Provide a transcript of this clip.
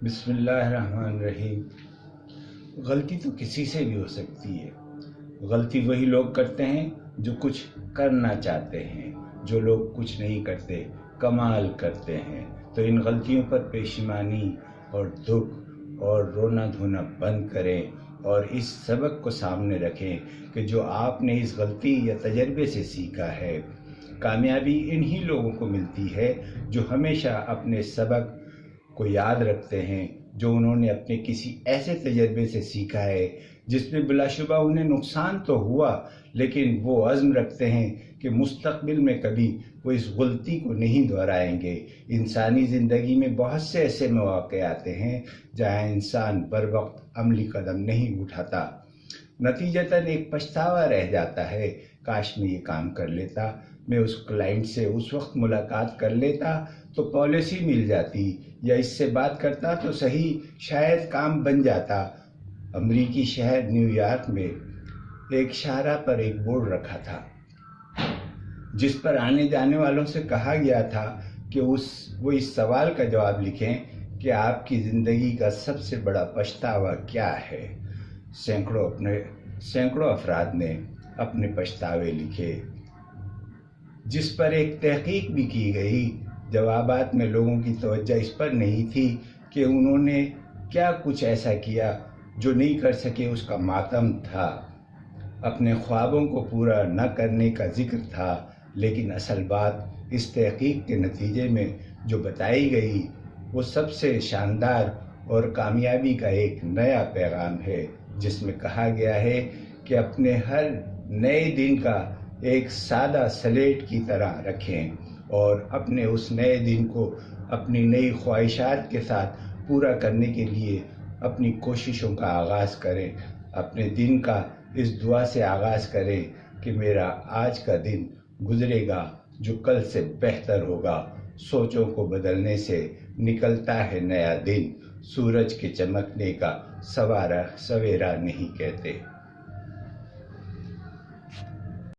بسم اللہ الرحمن الرحیم۔ غلطی تو کسی سے بھی ہو سکتی ہے۔ غلطی وہی لوگ کرتے ہیں جو کچھ کرنا چاہتے ہیں، جو لوگ کچھ نہیں کرتے کمال کرتے ہیں۔ تو ان غلطیوں پر پشیمانی اور دکھ اور رونا دھونا بند کریں اور اس سبق کو سامنے رکھیں کہ جو آپ نے اس غلطی یا تجربے سے سیکھا ہے۔ کامیابی انہی لوگوں کو ملتی ہے جو ہمیشہ اپنے سبق کو یاد رکھتے ہیں، جو انہوں نے اپنے کسی ایسے تجربے سے سیکھا ہے جس میں بلا شبہ انہیں نقصان تو ہوا، لیکن وہ عزم رکھتے ہیں کہ مستقبل میں کبھی وہ اس غلطی کو نہیں دہرائیں گے۔ انسانی زندگی میں بہت سے ایسے مواقع آتے ہیں جہاں انسان بر وقت عملی قدم نہیں اٹھاتا، نتیجتاً ایک پچھتاوا رہ جاتا ہے۔ کاش میں یہ کام کر لیتا، میں اس کلائنٹ سے اس وقت ملاقات کر لیتا تو پالیسی مل جاتی، یا اس سے بات کرتا تو صحیح، شاید کام بن جاتا۔ امریکی شہر نیو یارک میں ایک شاہراہ پر ایک بورڈ رکھا تھا جس پر آنے جانے والوں سے کہا گیا تھا کہ وہ اس سوال کا جواب لکھیں کہ آپ کی زندگی کا سب سے بڑا پچھتاوا کیا ہے۔ سینکڑوں افراد نے اپنے پچھتاوے لکھے، جس پر ایک تحقیق بھی کی گئی۔ جوابات میں لوگوں کی توجہ اس پر نہیں تھی کہ انہوں نے کیا کچھ ایسا کیا جو نہیں کر سکے، اس کا ماتم تھا، اپنے خوابوں کو پورا نہ کرنے کا ذکر تھا۔ لیکن اصل بات اس تحقیق کے نتیجے میں جو بتائی گئی وہ سب سے شاندار اور کامیابی کا ایک نیا پیغام ہے، جس میں کہا گیا ہے کہ اپنے ہر نئے دن کا ایک سادہ سلیٹ کی طرح رکھیں اور اپنے اس نئے دن کو اپنی نئی خواہشات کے ساتھ پورا کرنے کے لیے اپنی کوششوں کا آغاز کریں۔ اپنے دن کا اس دعا سے آغاز کریں کہ میرا آج کا دن گزرے گا جو کل سے بہتر ہوگا۔ سوچوں کو بدلنے سے نکلتا ہے نیا دن، سورج کے چمکنے کا سویرا نہیں کہتے۔